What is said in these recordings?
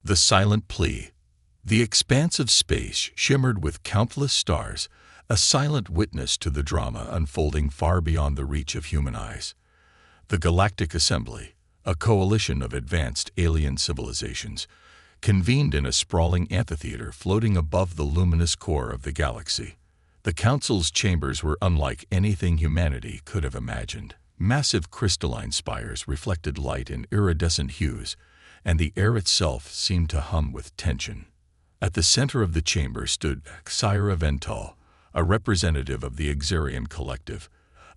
The silent plea. The expanse of space shimmered with countless stars, a silent witness to the drama unfolding far beyond the reach of human eyes. The Galactic Assembly, a coalition of advanced alien civilizations, convened in a sprawling amphitheater floating above the luminous core of the galaxy. The Council's chambers were unlike anything humanity could have imagined. Massive crystalline spires reflected light in iridescent hues, and the air itself seemed to hum with tension. At the center of the chamber stood Xyra Vental, a representative of the Xarian Collective,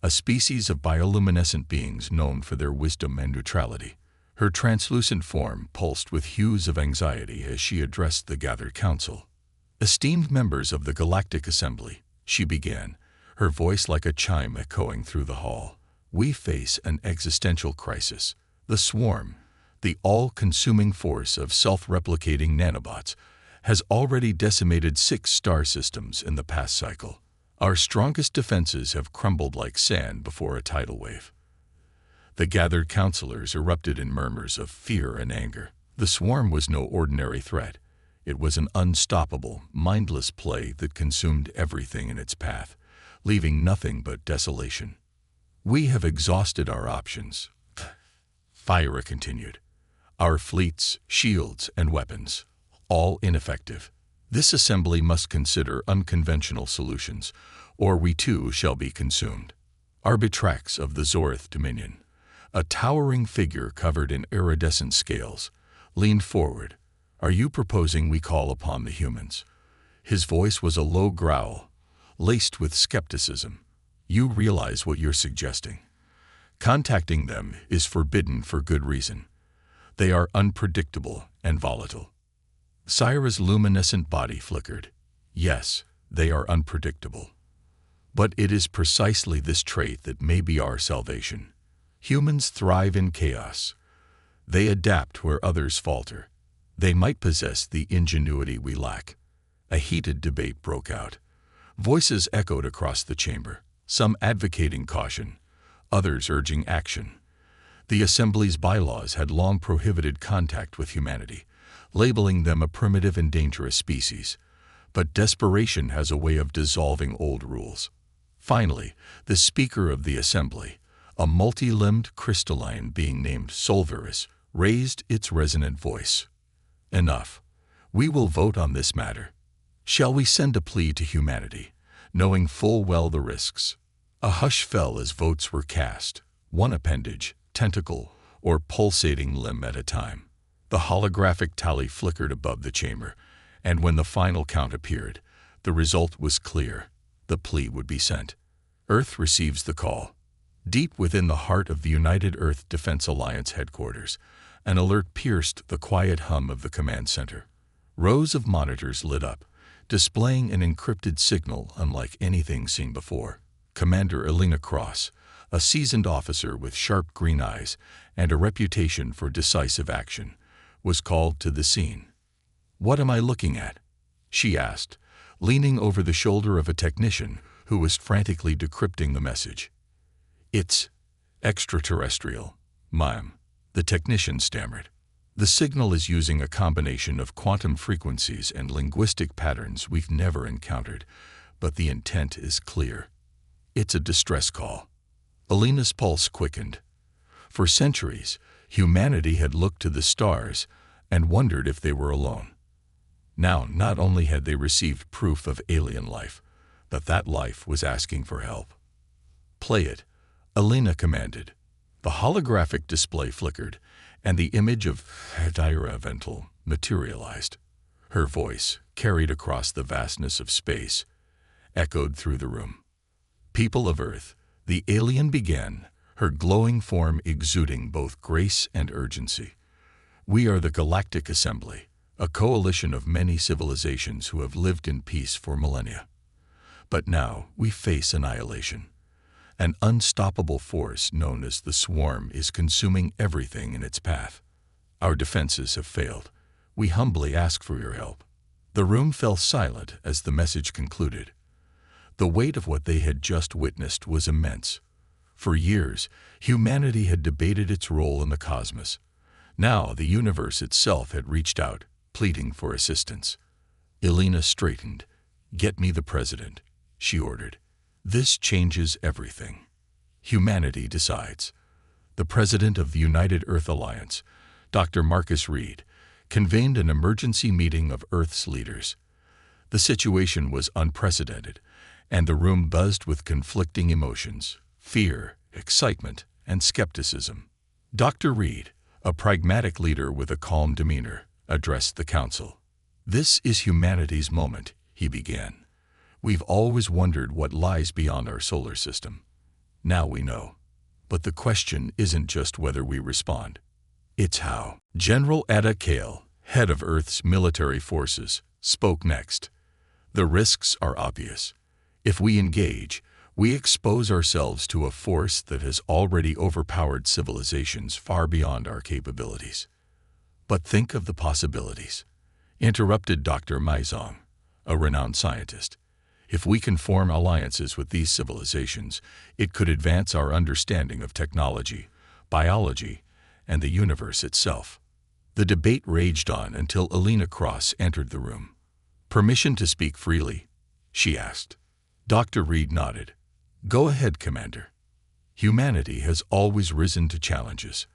a species of bioluminescent beings known for their wisdom and neutrality. Her translucent form pulsed with hues of anxiety as she addressed the gathered council. "Esteemed members of the Galactic Assembly," she began, her voice like a chime echoing through the hall, "we face an existential crisis. The swarm, the all-consuming force of self-replicating nanobots, has already decimated 6 star systems in the past cycle. Our strongest defenses have crumbled like sand before a tidal wave." The gathered counselors erupted in murmurs of fear and anger. The swarm was no ordinary threat. It was an unstoppable, mindless plague that consumed everything in its path, leaving nothing but desolation. "We have exhausted our options," Fyra continued. "Our fleets, shields, and weapons, all ineffective. This assembly must consider unconventional solutions, or we too shall be consumed." Arbitrax of the Zorith Dominion, a towering figure covered in iridescent scales, leaned forward. "Are you proposing we call upon the humans?" His voice was a low growl, laced with skepticism. "You realize what you're suggesting. Contacting them is forbidden for good reason. They are unpredictable and volatile." Xyra's luminescent body flickered. "Yes, they are unpredictable. But it is precisely this trait that may be our salvation. Humans thrive in chaos. They adapt where others falter. They might possess the ingenuity we lack." A heated debate broke out. Voices echoed across the chamber, some advocating caution, others urging action. The Assembly's bylaws had long prohibited contact with humanity, labeling them a primitive and dangerous species. But desperation has a way of dissolving old rules. Finally, the Speaker of the Assembly, a multi-limbed crystalline being named Solverus, raised its resonant voice. "Enough. We will vote on this matter. Shall we send a plea to humanity, knowing full well the risks?" A hush fell as votes were cast, one appendage, tentacle, or pulsating limb at a time. The holographic tally flickered above the chamber, and when the final count appeared, the result was clear. The plea would be sent. Earth receives the call. Deep within the heart of the United Earth Defense Alliance headquarters, an alert pierced the quiet hum of the command center. Rows of monitors lit up, displaying an encrypted signal unlike anything seen before. Commander Elena Cross, a seasoned officer with sharp green eyes and a reputation for decisive action, was called to the scene. "What am I looking at?" she asked, leaning over the shoulder of a technician who was frantically decrypting the message. "It's extraterrestrial, ma'am," the technician stammered. "The signal is using a combination of quantum frequencies and linguistic patterns we've never encountered, but the intent is clear. It's a distress call." Elena's pulse quickened. For centuries, humanity had looked to the stars and wondered if they were alone. Now, not only had they received proof of alien life, but that life was asking for help. "Play it," Elena commanded. The holographic display flickered, and the image of Xyra Vental materialized. Her voice, carried across the vastness of space, echoed through the room. "People of Earth," the alien began, her glowing form exuding both grace and urgency. "We are the Galactic Assembly, a coalition of many civilizations who have lived in peace for millennia. But now we face annihilation. An unstoppable force known as the Swarm is consuming everything in its path. Our defenses have failed. We humbly ask for your help." The room fell silent as the message concluded. The weight of what they had just witnessed was immense. For years, humanity had debated its role in the cosmos. Now the universe itself had reached out, pleading for assistance. Elena straightened. "Get me the president," she ordered. "This changes everything. Humanity decides." The president of the United Earth Alliance, Dr. Marcus Reed, convened an emergency meeting of Earth's leaders. The situation was unprecedented, and the room buzzed with conflicting emotions: fear, excitement, and skepticism. Dr. Reed, a pragmatic leader with a calm demeanor, addressed the council. "This is humanity's moment," he began. "We've always wondered what lies beyond our solar system. Now we know. But the question isn't just whether we respond. It's how." General Ada Kale, head of Earth's military forces, spoke next. "The risks are obvious. If we engage, we expose ourselves to a force that has already overpowered civilizations far beyond our capabilities." "But think of the possibilities," interrupted Dr. Maizong, a renowned scientist. "If we can form alliances with these civilizations, it could advance our understanding of technology, biology, and the universe itself." The debate raged on until Elena Cross entered the room. "Permission to speak freely?" she asked. Dr. Reed nodded. "Go ahead, Commander. Humanity has always risen to challenges.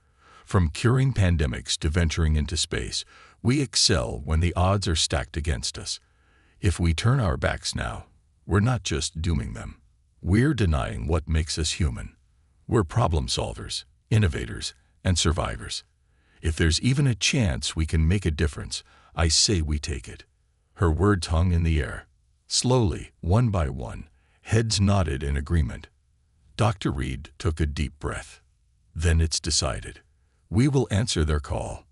From curing pandemics to venturing into space, we excel when the odds are stacked against us. If we turn our backs now, we're not just dooming them. We're denying what makes us human. We're problem solvers, innovators, and survivors. If there's even a chance we can make a difference, I say we take it." Her words hung in the air. Slowly, one by one, heads nodded in agreement. Dr. Reed took a deep breath. "Then it's decided. We will answer their call."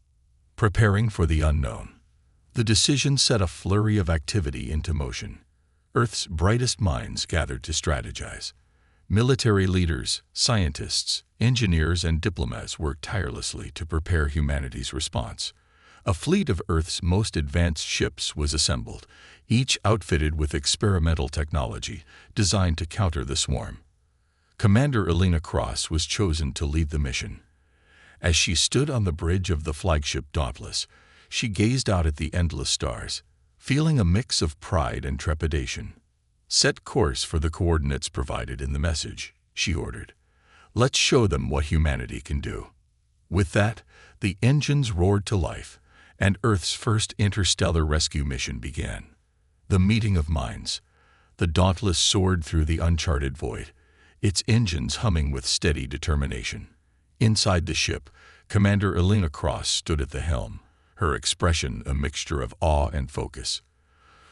Preparing for the unknown. The decision set a flurry of activity into motion. Earth's brightest minds gathered to strategize. Military leaders, scientists, engineers, and diplomats worked tirelessly to prepare humanity's response. A fleet of Earth's most advanced ships was assembled, each outfitted with experimental technology designed to counter the swarm. Commander Elena Cross was chosen to lead the mission. As she stood on the bridge of the flagship Dauntless, she gazed out at the endless stars, feeling a mix of pride and trepidation. "Set course for the coordinates provided in the message," she ordered. "Let's show them what humanity can do." With that, the engines roared to life, and Earth's first interstellar rescue mission began. The meeting of minds. The Dauntless soared through the uncharted void, its engines humming with steady determination. Inside the ship, Commander Elena Cross stood at the helm, her expression a mixture of awe and focus.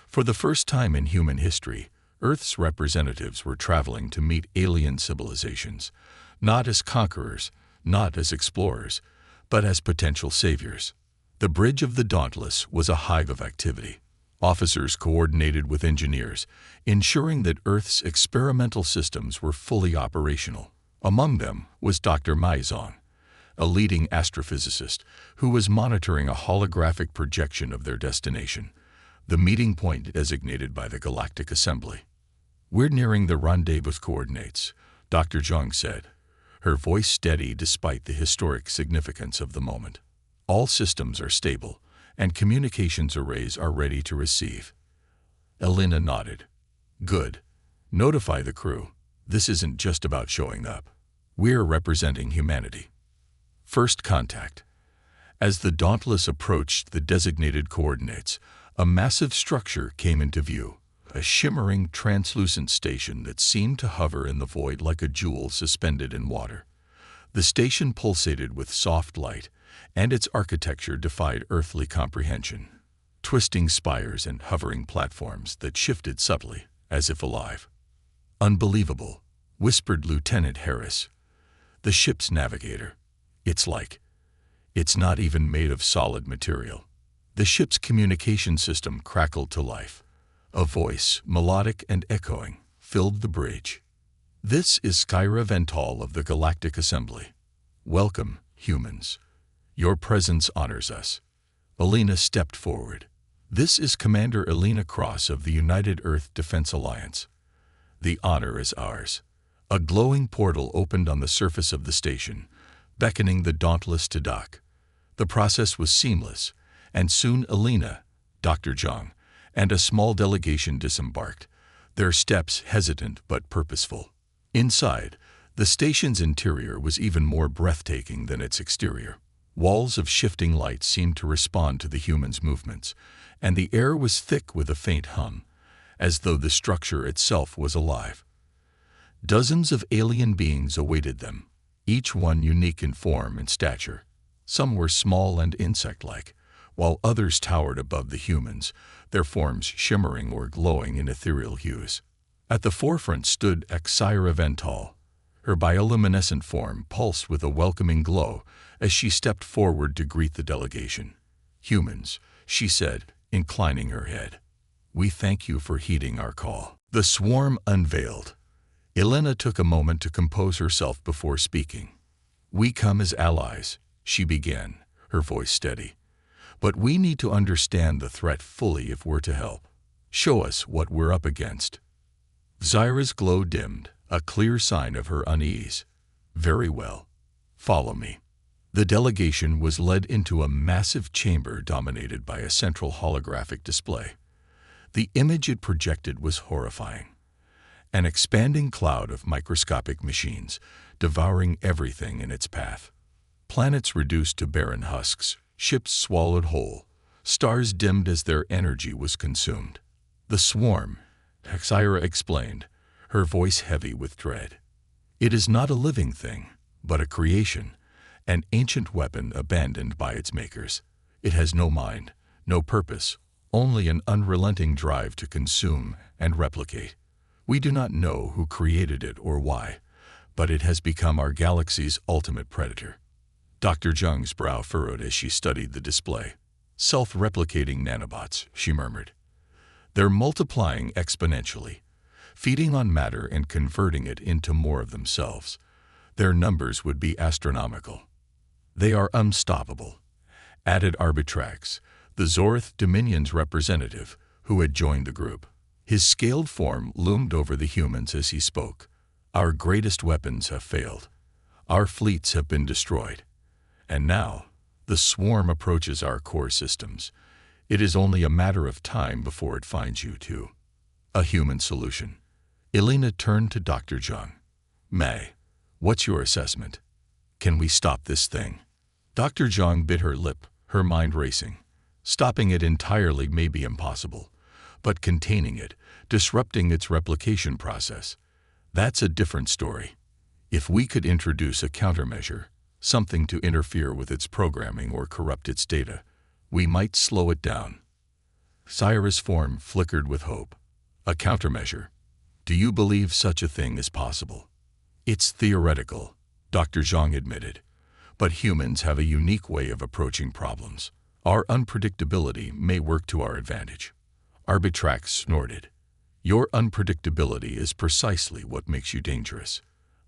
For the first time in human history, Earth's representatives were traveling to meet alien civilizations, not as conquerors, not as explorers, but as potential saviors. The bridge of the Dauntless was a hive of activity. Officers coordinated with engineers, ensuring that Earth's experimental systems were fully operational. Among them was Dr. Maizong, a leading astrophysicist who was monitoring a holographic projection of their destination, the meeting point designated by the Galactic Assembly. "We're nearing the rendezvous coordinates," Dr. Zhang said, her voice steady despite the historic significance of the moment. "All systems are stable, and communications arrays are ready to receive." Elena nodded. "Good. Notify the crew. This isn't just about showing up. We're representing humanity." First contact. As the Dauntless approached the designated coordinates, a massive structure came into view, a shimmering, translucent station that seemed to hover in the void like a jewel suspended in water. The station pulsated with soft light, and its architecture defied earthly comprehension. Twisting spires and hovering platforms that shifted subtly, as if alive. "Unbelievable," whispered Lieutenant Harris, the ship's navigator. It's not even made of solid material." The ship's communication system crackled to life. A voice, melodic and echoing, filled the bridge. "This is Skyra Vental of the Galactic Assembly. Welcome, humans. Your presence honors us." Elena stepped forward. "This is Commander Elena Cross of the United Earth Defense Alliance. The honor is ours." A glowing portal opened on the surface of the station, beckoning the Dauntless to dock. The process was seamless, and soon Elena, Dr. Zhang, and a small delegation disembarked, their steps hesitant but purposeful. Inside, the station's interior was even more breathtaking than its exterior. Walls of shifting light seemed to respond to the humans' movements, and the air was thick with a faint hum, as though the structure itself was alive. Dozens of alien beings awaited them, each one unique in form and stature. Some were small and insect-like, while others towered above the humans, their forms shimmering or glowing in ethereal hues. At the forefront stood HFY Vental. Her bioluminescent form pulsed with a welcoming glow as she stepped forward to greet the delegation. "Humans," she said, inclining her head. "We thank you for heeding our call." The swarm unveiled. Elena took a moment to compose herself before speaking. "We come as allies," she began, her voice steady. "But we need to understand the threat fully if we're to help. Show us what we're up against." Zyra's glow dimmed, a clear sign of her unease. "Very well. Follow me." The delegation was led into a massive chamber dominated by a central holographic display. The image it projected was horrifying. An expanding cloud of microscopic machines, devouring everything in its path. Planets reduced to barren husks, ships swallowed whole, stars dimmed as their energy was consumed. "The swarm," HFY explained, her voice heavy with dread. "It is not a living thing, but a creation, an ancient weapon abandoned by its makers. It has no mind, no purpose, only an unrelenting drive to consume and replicate. We do not know who created it or why, but it has become our galaxy's ultimate predator." Dr. Zhang's brow furrowed as she studied the display. "Self-replicating nanobots," she murmured. "They're multiplying exponentially, feeding on matter and converting it into more of themselves. Their numbers would be astronomical." "They are unstoppable," added Arbitrax, the Zorth Dominion's representative, who had joined the group. His scaled form loomed over the humans as he spoke. "Our greatest weapons have failed. Our fleets have been destroyed. And now, the swarm approaches our core systems. It is only a matter of time before it finds you too." A human solution. Elena turned to Dr. Zhang. "May, what's your assessment? Can we stop this thing?" Dr. Zhang bit her lip, her mind racing. Stopping it entirely may be impossible, but containing it, disrupting its replication process, that's a different story. If we could introduce a countermeasure, something to interfere with its programming or corrupt its data, we might slow it down. Zyra's form flickered with hope. "A countermeasure? Do you believe such a thing is possible?" "It's theoretical," Dr. Zhang admitted, "but humans have a unique way of approaching problems. Our unpredictability may work to our advantage." Arbitrax snorted. "Your unpredictability is precisely what makes you dangerous."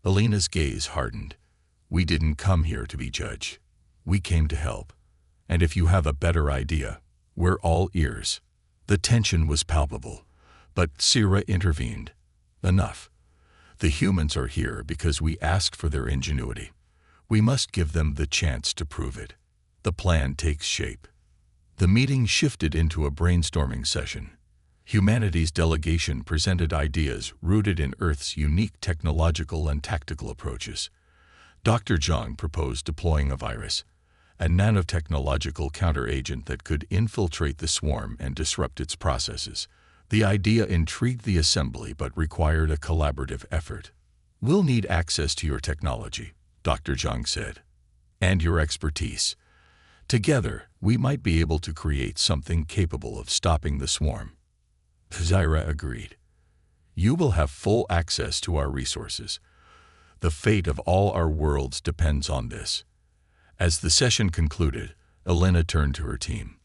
Elena's gaze hardened. "We didn't come here to be judged. We came to help. And if you have a better idea, we're all ears." The tension was palpable, but Zyra intervened. "Enough. The humans are here because we asked for their ingenuity. We must give them the chance to prove it." The plan takes shape. The meeting shifted into a brainstorming session. Humanity's delegation presented ideas rooted in Earth's unique technological and tactical approaches. Dr. Zhang proposed deploying a virus, a nanotechnological counteragent that could infiltrate the swarm and disrupt its processes. The idea intrigued the assembly but required a collaborative effort. "We'll need access to your technology," Dr. Zhang said, "and your expertise. Together, we might be able to create something capable of stopping the swarm." Zyra agreed. "You will have full access to our resources. The fate of all our worlds depends on this." As the session concluded, Elena turned to her team.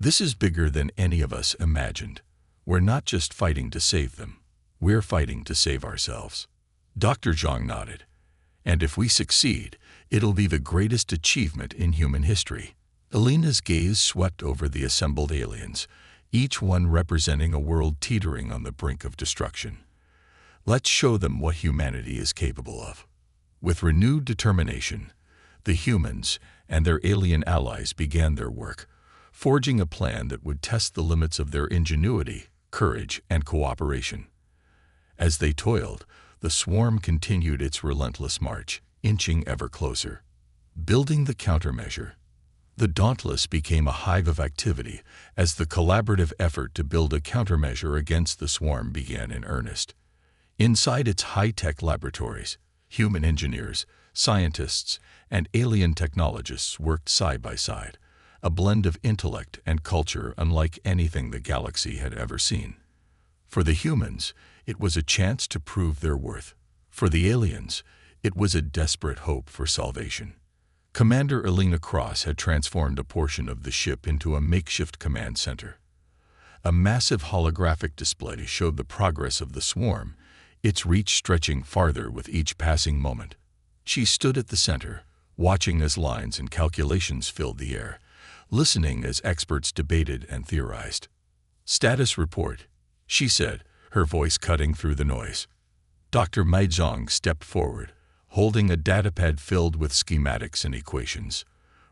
"This is bigger than any of us imagined. We're not just fighting to save them. We're fighting to save ourselves." Dr. Zhang nodded. "And if we succeed, it'll be the greatest achievement in human history." Elena's gaze swept over the assembled aliens, each one representing a world teetering on the brink of destruction. "Let's show them what humanity is capable of." With renewed determination, the humans and their alien allies began their work, forging a plan that would test the limits of their ingenuity, courage, and cooperation. As they toiled, the swarm continued its relentless march, inching ever closer. Building the countermeasure. The Dauntless became a hive of activity as the collaborative effort to build a countermeasure against the swarm began in earnest. Inside its high-tech laboratories, human engineers, scientists, and alien technologists worked side by side, a blend of intellect and culture unlike anything the galaxy had ever seen. For the humans, it was a chance to prove their worth. For the aliens, it was a desperate hope for salvation. Commander Elena Cross had transformed a portion of the ship into a makeshift command center. A massive holographic display showed the progress of the swarm, its reach stretching farther with each passing moment. She stood at the center, watching as lines and calculations filled the air, listening as experts debated and theorized. "Status report," she said, her voice cutting through the noise. Dr. Maizong stepped forward, holding a datapad filled with schematics and equations.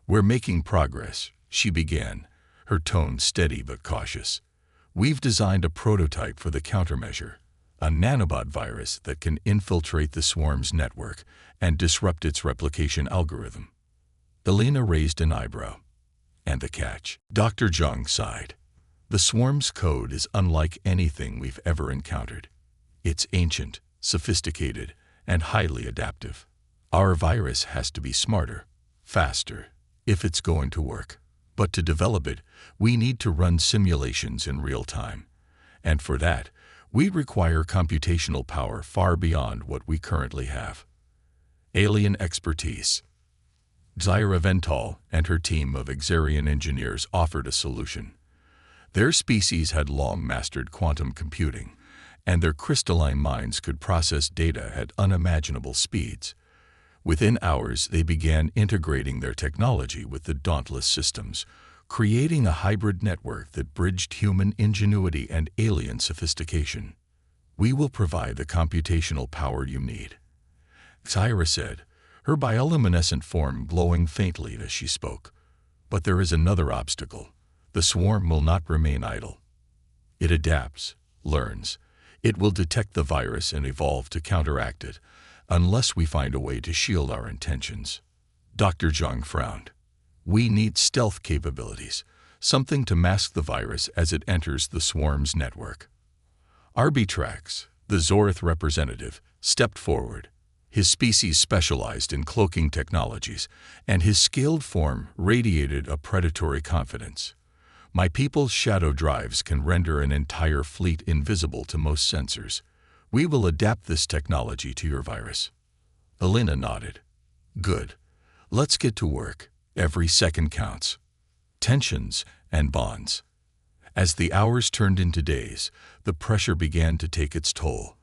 "We're making progress," she began, her tone steady but cautious. "We've designed a prototype for the countermeasure, a nanobot virus that can infiltrate the swarm's network and disrupt its replication algorithm." Elena raised an eyebrow. "And the catch?" Dr. Zhang sighed. "The swarm's code is unlike anything we've ever encountered. It's ancient, sophisticated, and highly adaptive. Our virus has to be smarter, faster, if it's going to work. But to develop it, we need to run simulations in real time. And for that, we require computational power far beyond what we currently have." Alien expertise. Zyra Vental and her team of Xarian engineers offered a solution. Their species had long mastered quantum computing, and their crystalline minds could process data at unimaginable speeds. Within hours, they began integrating their technology with the Dauntless systems, creating a hybrid network that bridged human ingenuity and alien sophistication. "We will provide the computational power you need," Zyra said, her bioluminescent form glowing faintly as she spoke. "But there is another obstacle. The swarm will not remain idle. It adapts, learns. It will detect the virus and evolve to counteract it, unless we find a way to shield our intentions." Dr. Zhang frowned. "We need stealth capabilities, something to mask the virus as it enters the swarm's network." Arbitrax, the Zorith representative, stepped forward. His species specialized in cloaking technologies, and his scaled form radiated a predatory confidence. "My people's shadow drives can render an entire fleet invisible to most sensors. We will adapt this technology to your virus." Elena nodded. "Good. Let's get to work. Every second counts." Tensions and bonds. As the hours turned into days, the pressure began to take its toll.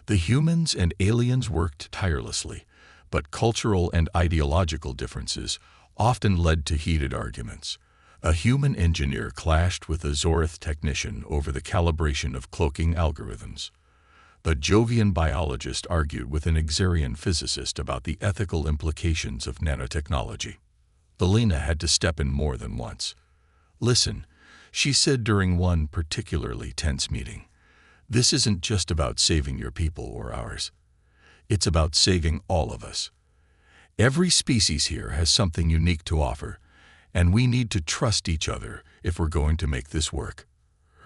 The humans and aliens worked tirelessly, but cultural and ideological differences often led to heated arguments. A human engineer clashed with a Zorith technician over the calibration of cloaking algorithms. The Jovian biologist argued with an Xarian physicist about the ethical implications of nanotechnology. Elena had to step in more than once. "Listen," she said during one particularly tense meeting. "This isn't just about saving your people or ours. It's about saving all of us. Every species here has something unique to offer, and we need to trust each other if we're going to make this work."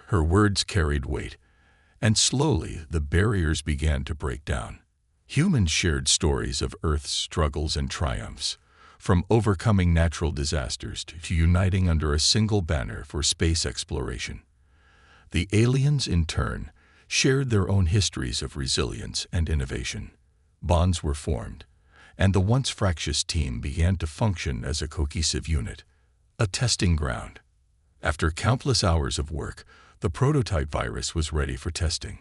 Her words carried weight, and slowly the barriers began to break down. Humans shared stories of Earth's struggles and triumphs, from overcoming natural disasters to uniting under a single banner for space exploration. The aliens, in turn, shared their own histories of resilience and innovation. Bonds were formed, and the once fractious team began to function as a cohesive unit, a testing ground. After countless hours of work, the prototype virus was ready for testing.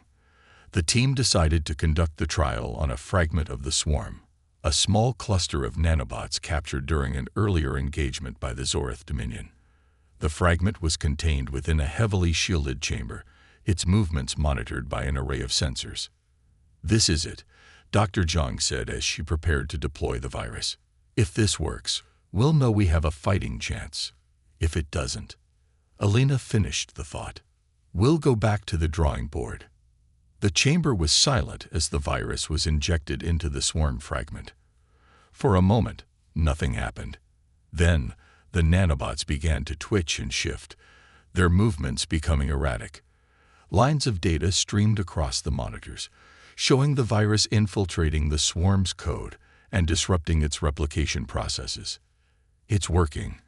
The team decided to conduct the trial on a fragment of the swarm, a small cluster of nanobots captured during an earlier engagement by the Zorith Dominion. The fragment was contained within a heavily shielded chamber, its movements monitored by an array of sensors. "This is it," Dr. Zhang said as she prepared to deploy the virus. "If this works, we'll know we have a fighting chance. If it doesn't, Alina finished the thought, we'll go back to the drawing board. The chamber was silent as the virus was injected into the swarm fragment. For a moment, nothing happened. Then, the nanobots began to twitch and shift, their movements becoming erratic. Lines of data streamed across the monitors, showing the virus infiltrating the swarm's code and disrupting its replication processes. "It's working,"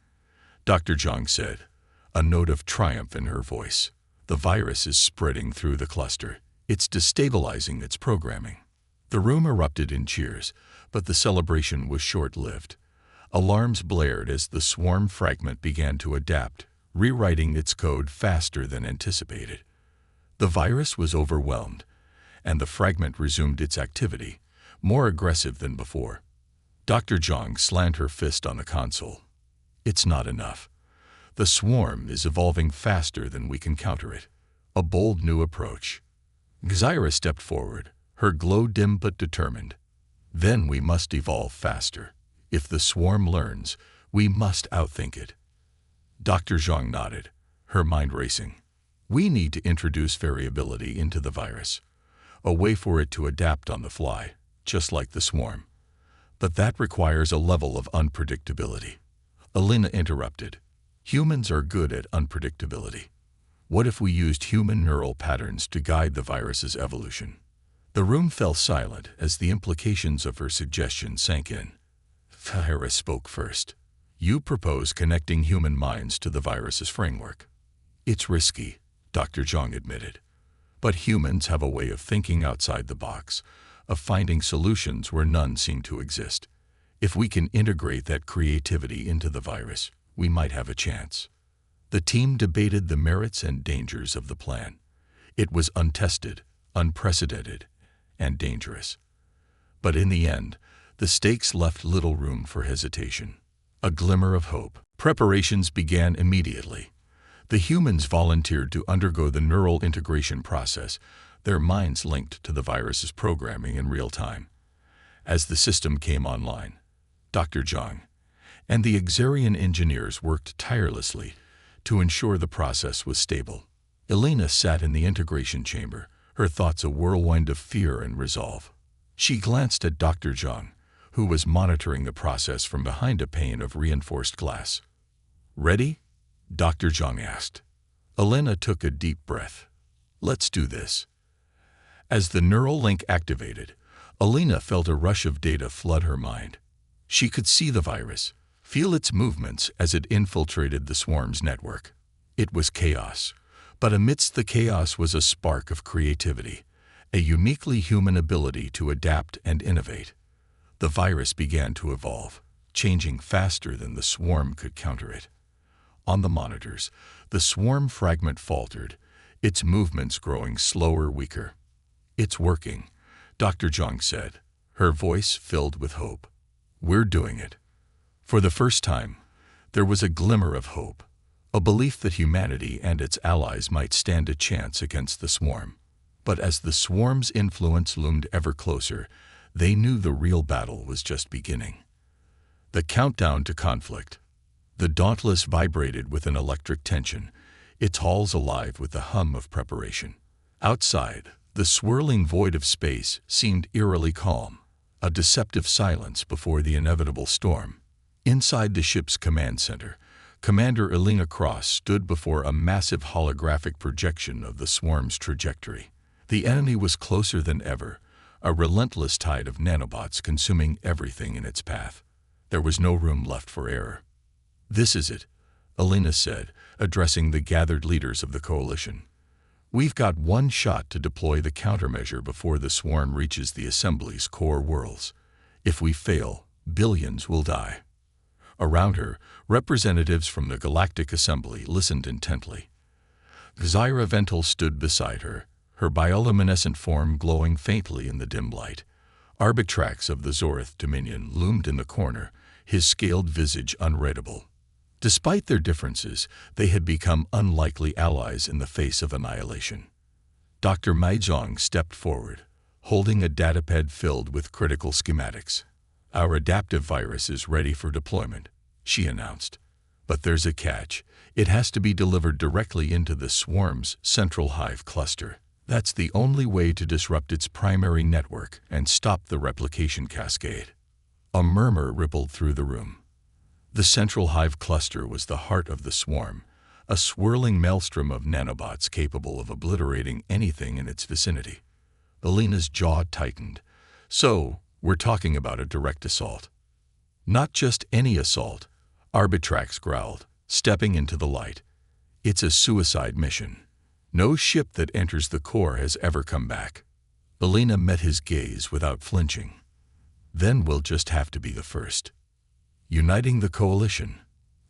Dr. Zhang said, a note of triumph in her voice. "The virus is spreading through the cluster. It's destabilizing its programming." The room erupted in cheers, but the celebration was short-lived. Alarms blared as the swarm fragment began to adapt, rewriting its code faster than anticipated. The virus was overwhelmed, and the fragment resumed its activity, more aggressive than before. Dr. Zhang slammed her fist on the console. "It's not enough. The swarm is evolving faster than we can counter it." A bold new approach. Zyra stepped forward, her glow dim but determined. "Then we must evolve faster. If the swarm learns, we must outthink it." Dr. Zhang nodded, her mind racing. "We need to introduce variability into the virus, a way for it to adapt on the fly, just like the swarm. But that requires a level of unpredictability." Alina interrupted. "Humans are good at unpredictability. What if we used human neural patterns to guide the virus's evolution?" The room fell silent as the implications of her suggestion sank in. Zyra spoke first. "You propose connecting human minds to the virus's framework." "It's risky," Dr. Zhang admitted. "But humans have a way of thinking outside the box, of finding solutions where none seem to exist. If we can integrate that creativity into the virus, we might have a chance." The team debated the merits and dangers of the plan. It was untested, unprecedented, and dangerous. But in the end, the stakes left little room for hesitation. A glimmer of hope. Preparations began immediately. The humans volunteered to undergo the neural integration process, their minds linked to the virus's programming in real time. As the system came online, Dr. Zhang and the Xarian engineers worked tirelessly to ensure the process was stable. Alina sat in the integration chamber, her thoughts a whirlwind of fear and resolve. She glanced at Dr. Zhang, who was monitoring the process from behind a pane of reinforced glass. "Ready?" Dr. Zhang asked. Alina took a deep breath. "Let's do this." As the neural link activated, Alina felt a rush of data flood her mind. She could see the virus, feel its movements as it infiltrated the swarm's network. It was chaos, but amidst the chaos was a spark of creativity, a uniquely human ability to adapt and innovate. The virus began to evolve, changing faster than the swarm could counter it. On the monitors, the swarm fragment faltered, its movements growing slower, weaker. "It's working," Dr. Zhang said, her voice filled with hope. "We're doing it." For the first time, there was a glimmer of hope, a belief that humanity and its allies might stand a chance against the swarm. But as the swarm's influence loomed ever closer, they knew the real battle was just beginning. The countdown to conflict. The Dauntless vibrated with an electric tension, its halls alive with the hum of preparation. Outside, the swirling void of space seemed eerily calm, a deceptive silence before the inevitable storm. Inside the ship's command center, Commander Alina Cross stood before a massive holographic projection of the swarm's trajectory. The enemy was closer than ever, a relentless tide of nanobots consuming everything in its path. There was no room left for error. "This is it," Alina said, addressing the gathered leaders of the coalition. "We've got one shot to deploy the countermeasure before the swarm reaches the Assembly's core worlds. If we fail, billions will die." Around her, representatives from the Galactic Assembly listened intently. Zyra Ventil stood beside her, her bioluminescent form glowing faintly in the dim light. Arbitrax of the Zorith Dominion loomed in the corner, his scaled visage unreadable. Despite their differences, they had become unlikely allies in the face of annihilation. Dr. Maizong stepped forward, holding a datapad filled with critical schematics. "Our adaptive virus is ready for deployment," she announced. But there's a catch. It has to be delivered directly into the swarm's central hive cluster. That's the only way to disrupt its primary network and stop the replication cascade. A murmur rippled through the room. The central hive cluster was the heart of the swarm, a swirling maelstrom of nanobots capable of obliterating anything in its vicinity. Alina's jaw tightened. So, we're talking about a direct assault. Not just any assault, Arbitrax growled, stepping into the light. It's a suicide mission. No ship that enters the core has ever come back. Alina met his gaze without flinching. Then we'll just have to be the first. Uniting the coalition.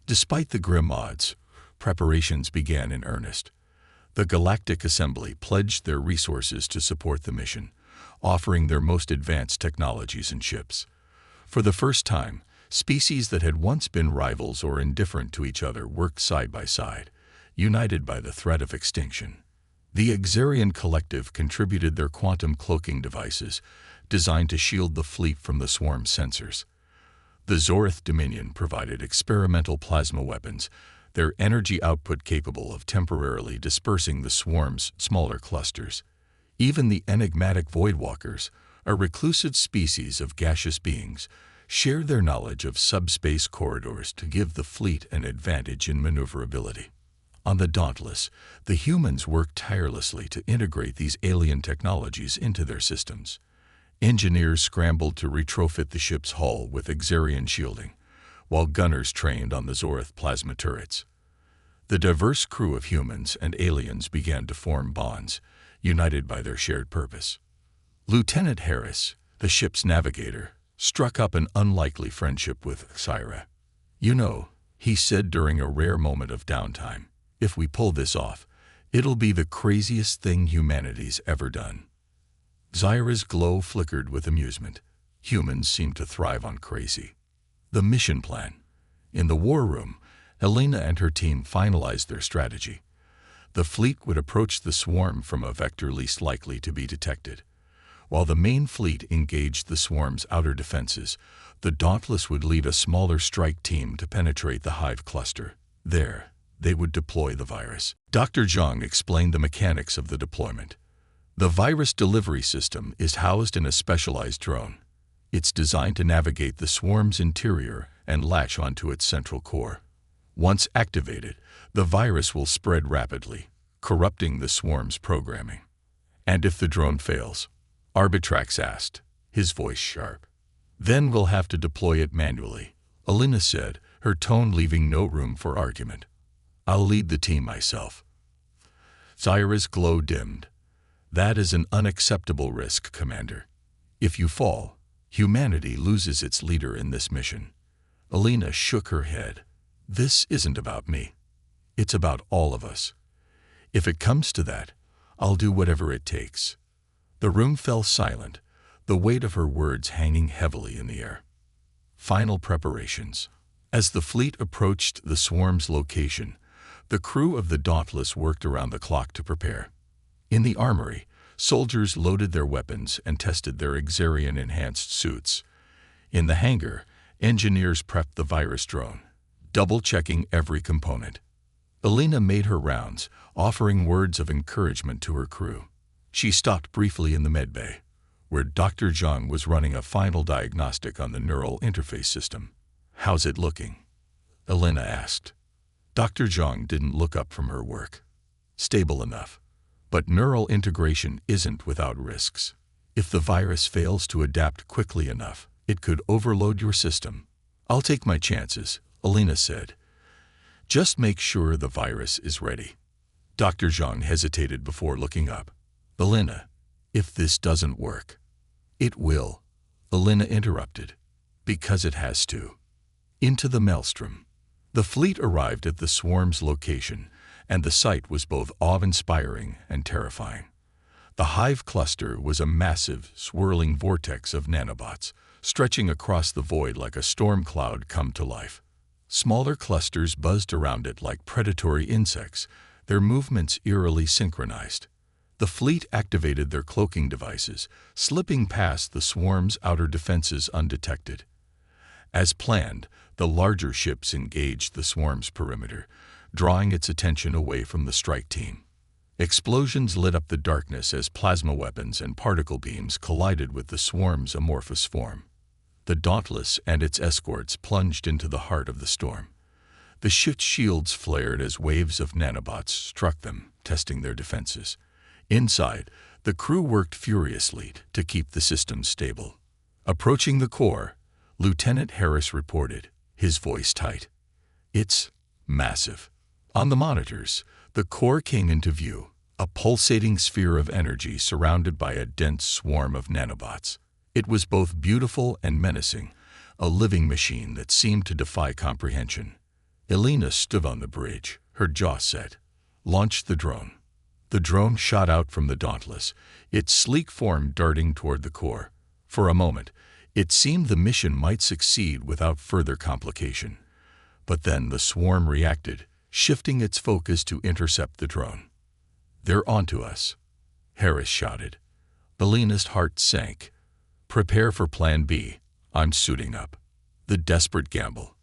Despite the grim odds, preparations began in earnest. The Galactic Assembly pledged their resources to support the mission, offering their most advanced technologies and ships. For the first time, species that had once been rivals or indifferent to each other worked side by side, united by the threat of extinction. The Xarian Collective contributed their quantum cloaking devices, designed to shield the fleet from the swarm's sensors. The Zorith Dominion provided experimental plasma weapons, their energy output capable of temporarily dispersing the swarm's smaller clusters. Even the enigmatic Voidwalkers, a reclusive species of gaseous beings, shared their knowledge of subspace corridors to give the fleet an advantage in maneuverability. On the Dauntless, the humans worked tirelessly to integrate these alien technologies into their systems. Engineers scrambled to retrofit the ship's hull with Xarian shielding, while gunners trained on the Zorith plasma turrets. The diverse crew of humans and aliens began to form bonds, united by their shared purpose. Lieutenant Harris, the ship's navigator, struck up an unlikely friendship with Syra. "You know," he said during a rare moment of downtime, "if we pull this off, it'll be the craziest thing humanity's ever done." Zyra's glow flickered with amusement. Humans seemed to thrive on crazy. The mission plan. In the war room, Alina and her team finalized their strategy. The fleet would approach the swarm from a vector least likely to be detected. While the main fleet engaged the swarm's outer defenses, the Dauntless would lead a smaller strike team to penetrate the hive cluster. There, they would deploy the virus. Dr. Zhang explained the mechanics of the deployment. The virus delivery system is housed in a specialized drone. It's designed to navigate the swarm's interior and latch onto its central core. Once activated, the virus will spread rapidly, corrupting the swarm's programming. "And if the drone fails?" Arbitrax asked, his voice sharp. "Then we'll have to deploy it manually," Alina said, her tone leaving no room for argument. "I'll lead the team myself." Zyra's glow dimmed. "That is an unacceptable risk, Commander. If you fall, humanity loses its leader in this mission." Alina shook her head. "This isn't about me. It's about all of us. If it comes to that, I'll do whatever it takes." The room fell silent, the weight of her words hanging heavily in the air. Final preparations. As the fleet approached the swarm's location, the crew of the Dauntless worked around the clock to prepare. In the armory, soldiers loaded their weapons and tested their Xarian-enhanced suits. In the hangar, engineers prepped the virus drone, double-checking every component. Alina made her rounds, offering words of encouragement to her crew. She stopped briefly in the medbay, where Dr. Zhang was running a final diagnostic on the neural interface system. "How's it looking?" Alina asked. Dr. Zhang didn't look up from her work. "Stable enough. But neural integration isn't without risks. If the virus fails to adapt quickly enough, it could overload your system." "I'll take my chances," Alina said. "Just make sure the virus is ready." Dr. Zhang hesitated before looking up. "Alina, if this doesn't work..." "It will," Alina interrupted, "because it has to." Into the maelstrom. The fleet arrived at the swarm's location, and the sight was both awe-inspiring and terrifying. The hive cluster was a massive, swirling vortex of nanobots, stretching across the void like a storm cloud come to life. Smaller clusters buzzed around it like predatory insects, their movements eerily synchronized. The fleet activated their cloaking devices, slipping past the swarm's outer defenses undetected. As planned, the larger ships engaged the swarm's perimeter, drawing its attention away from the strike team. Explosions lit up the darkness as plasma weapons and particle beams collided with the swarm's amorphous form. The Dauntless and its escorts plunged into the heart of the storm. The ship's shields flared as waves of nanobots struck them, testing their defenses. Inside, the crew worked furiously to keep the system stable. Approaching the core, Lieutenant Harris reported, his voice tight. "It's massive." On the monitors, the core came into view, a pulsating sphere of energy surrounded by a dense swarm of nanobots. It was both beautiful and menacing, a living machine that seemed to defy comprehension. Elena stood on the bridge, her jaw set. "Launch the drone." The drone shot out from the Dauntless, its sleek form darting toward the core. For a moment, it seemed the mission might succeed without further complication. But then the swarm reacted, shifting its focus to intercept the drone. "They're onto us," Harris shouted. Elena's heart sank. "Prepare for Plan B. I'm suiting up." The desperate gamble.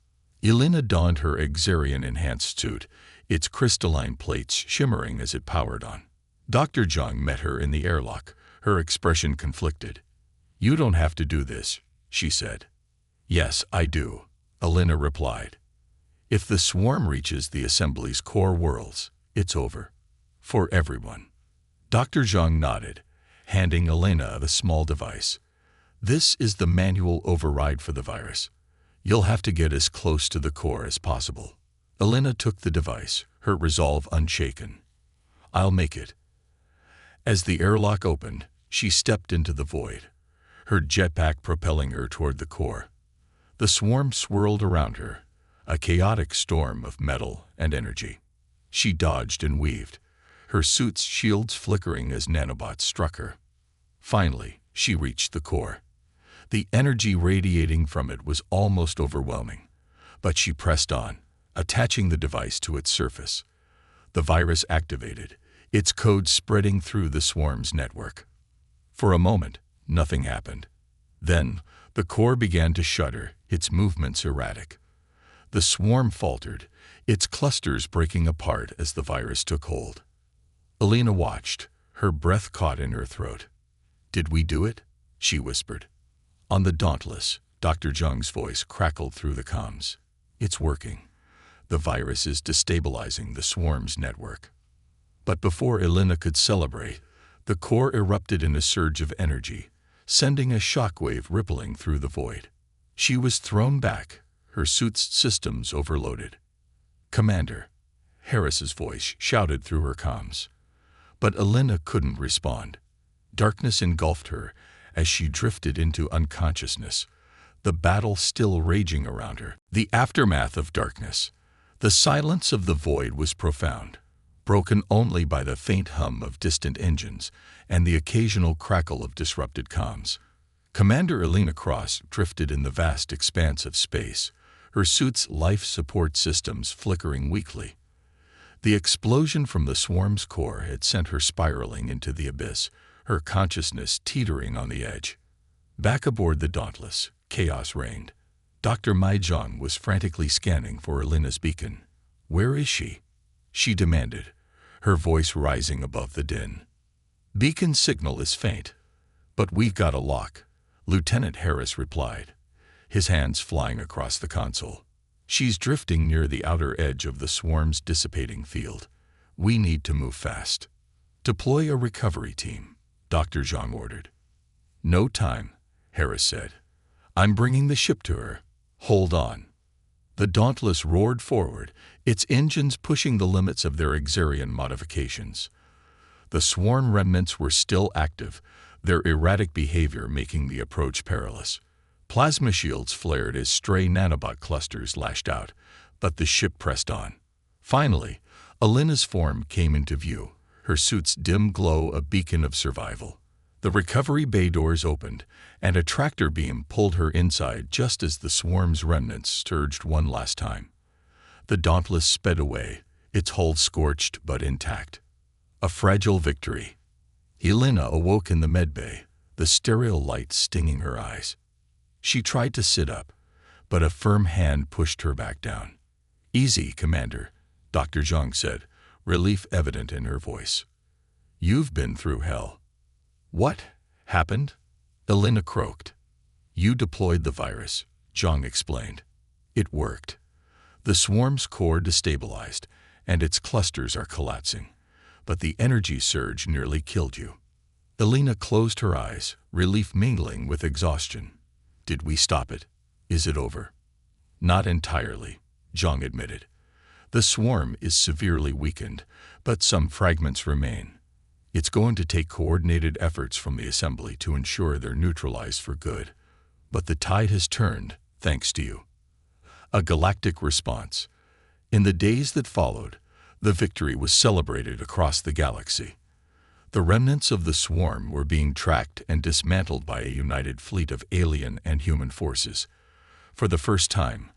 Elena donned her Exarian-enhanced suit, its crystalline plates shimmering as it powered on. Dr. Zhang met her in the airlock, her expression conflicted. "You don't have to do this," she said. "Yes, I do," Elena replied. "If the swarm reaches the assembly's core worlds, it's over. For everyone." Dr. Zhang nodded, handing Elena a small device. "This is the manual override for the virus. You'll have to get as close to the core as possible." Elena took the device, her resolve unshaken. "I'll make it." As the airlock opened, she stepped into the void, her jetpack propelling her toward the core. The swarm swirled around her, a chaotic storm of metal and energy. She dodged and weaved, her suit's shields flickering as nanobots struck her. Finally, she reached the core. The energy radiating from it was almost overwhelming, but she pressed on, attaching the device to its surface. The virus activated, its code spreading through the swarm's network. For a moment, nothing happened. Then, the core began to shudder, its movements erratic. The swarm faltered, its clusters breaking apart as the virus took hold. Elena watched, her breath caught in her throat. "Did we do it?" she whispered. On the Dauntless, Dr. Zhang's voice crackled through the comms. "It's working. The virus is destabilizing the swarm's network." But before Elena could celebrate, the core erupted in a surge of energy, sending a shockwave rippling through the void. She was thrown back, her suit's systems overloaded. "Commander," Harris's voice shouted through her comms. But Elena couldn't respond. Darkness engulfed her as she drifted into unconsciousness, the battle still raging around her. The aftermath of darkness. The silence of the void was profound, broken only by the faint hum of distant engines and the occasional crackle of disrupted comms. Commander Elena Cross drifted in the vast expanse of space, her suit's life support systems flickering weakly. The explosion from the swarm's core had sent her spiraling into the abyss, her consciousness teetering on the edge. Back aboard the Dauntless, chaos reigned. Dr. Maizhang was frantically scanning for Elena's beacon. "Where is she?" she demanded, her voice rising above the din. "Beacon signal is faint, but we've got a lock," Lieutenant Harris replied, his hands flying across the console. "She's drifting near the outer edge of the swarm's dissipating field. We need to move fast." "Deploy a recovery team," Dr. Zhang ordered. "No time," Harris said. "I'm bringing the ship to her. Hold on." The Dauntless roared forward, its engines pushing the limits of their Exarian modifications. The swarm remnants were still active, their erratic behavior making the approach perilous. Plasma shields flared as stray nanobot clusters lashed out, but the ship pressed on. Finally, Elena's form came into view, her suit's dim glow a beacon of survival. The recovery bay doors opened, and a tractor beam pulled her inside just as the swarm's remnants surged one last time. The Dauntless sped away, its hull scorched but intact. A fragile victory. Elena awoke in the medbay, the sterile light stinging her eyes. She tried to sit up, but a firm hand pushed her back down. "Easy, Commander," Dr. Zhang said, relief evident in her voice. "You've been through hell." "What happened?" Elena croaked. "You deployed the virus," Zhang explained. "It worked. The swarm's core destabilized, and its clusters are collapsing. But the energy surge nearly killed you." Elena closed her eyes, relief mingling with exhaustion. "Did we stop it? Is it over?" "Not entirely," Zhang admitted. "The swarm is severely weakened, but some fragments remain. It's going to take coordinated efforts from the assembly to ensure they're neutralized for good. But the tide has turned, thanks to you." A galactic response. In the days that followed, the victory was celebrated across the galaxy. The remnants of the swarm were being tracked and dismantled by a united fleet of alien and human forces. For the first time,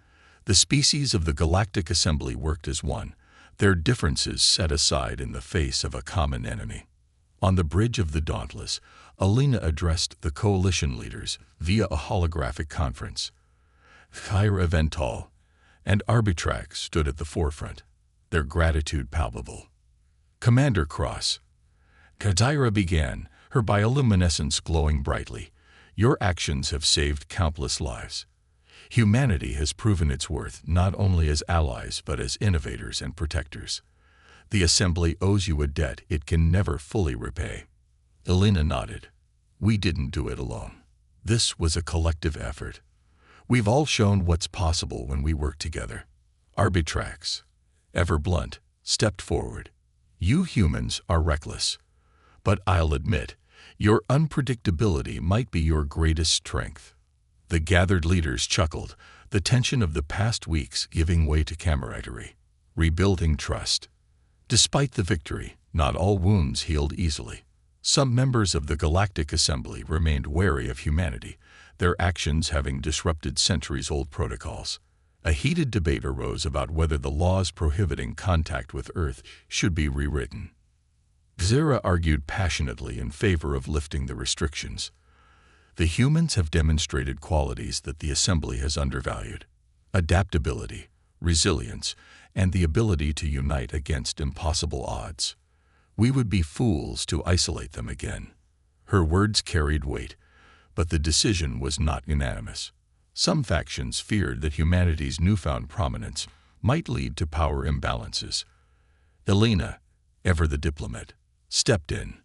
the species of the Galactic Assembly worked as one, their differences set aside in the face of a common enemy. On the bridge of the Dauntless, Elena addressed the coalition leaders via a holographic conference. Thyra Vental and Arbitrax stood at the forefront, their gratitude palpable. "Commander Cross," Kadira began, her bioluminescence glowing brightly, "your actions have saved countless lives. Humanity has proven its worth not only as allies but as innovators and protectors. The Assembly owes you a debt it can never fully repay." Elena nodded. "We didn't do it alone. This was a collective effort. We've all shown what's possible when we work together." Arbitrax, ever blunt, stepped forward. "You humans are reckless. But I'll admit, your unpredictability might be your greatest strength." The gathered leaders chuckled, the tension of the past weeks giving way to camaraderie, rebuilding trust. Despite the victory, not all wounds healed easily. Some members of the Galactic Assembly remained wary of humanity, their actions having disrupted centuries-old protocols. A heated debate arose about whether the laws prohibiting contact with Earth should be rewritten. Zira argued passionately in favor of lifting the restrictions. "The humans have demonstrated qualities that the Assembly has undervalued: adaptability, resilience, and the ability to unite against impossible odds. We would be fools to isolate them again." Her words carried weight, but the decision was not unanimous. Some factions feared that humanity's newfound prominence might lead to power imbalances. Elena, ever the diplomat, stepped in.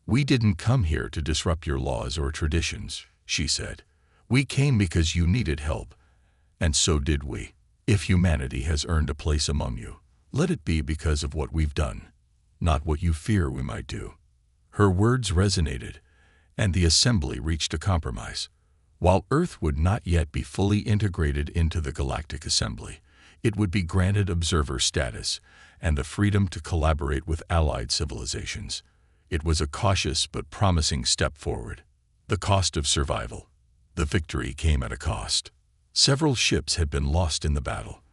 "We didn't come here to disrupt your laws or traditions," she said. "We came because you needed help, and so did we. If humanity has earned a place among you, let it be because of what we've done, not what you fear we might do." Her words resonated, and the Assembly reached a compromise. While Earth would not yet be fully integrated into the Galactic Assembly, it would be granted observer status and the freedom to collaborate with allied civilizations. It was a cautious but promising step forward. The cost of survival. The victory came at a cost. Several ships had been lost in the battle,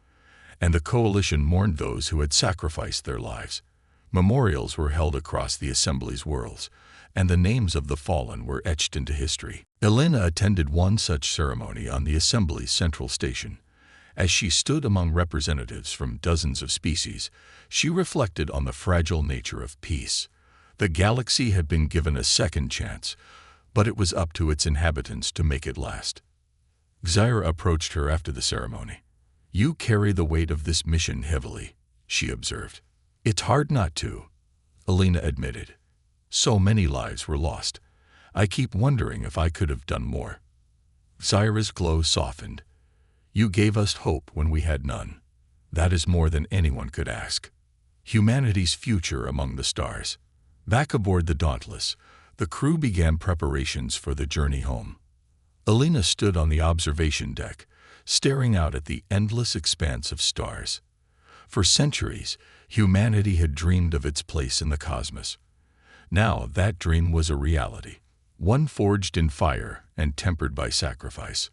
and the coalition mourned those who had sacrificed their lives. Memorials were held across the Assembly's worlds, and the names of the fallen were etched into history. Elena attended one such ceremony on the Assembly's central station. As she stood among representatives from dozens of species, she reflected on the fragile nature of peace. The galaxy had been given a second chance, but it was up to its inhabitants to make it last. Xyra approached her after the ceremony. "You carry the weight of this mission heavily," she observed. "It's hard not to," Elena admitted. "So many lives were lost. I keep wondering if I could have done more." Xyra's glow softened. "You gave us hope when we had none. That is more than anyone could ask. Humanity's future among the stars." Back aboard the Dauntless, the crew began preparations for the journey home. Elena stood on the observation deck, staring out at the endless expanse of stars. For centuries, humanity had dreamed of its place in the cosmos. Now that dream was a reality, one forged in fire and tempered by sacrifice.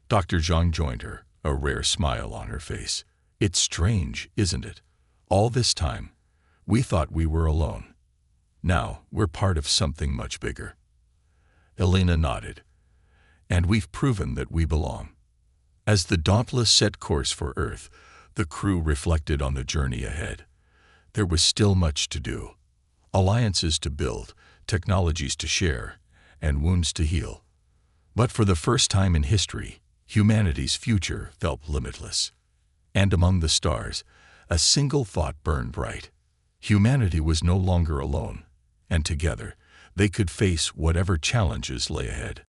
Dr. Zhang joined her, a rare smile on her face. "It's strange, isn't it? All this time, we thought we were alone. Now we're part of something much bigger." Elena nodded. "And we've proven that we belong." As the Dauntless set course for Earth, the crew reflected on the journey ahead. There was still much to do. Alliances to build, technologies to share, and wounds to heal. But for the first time in history, humanity's future felt limitless. And among the stars, a single thought burned bright. Humanity was no longer alone, and together, they could face whatever challenges lay ahead.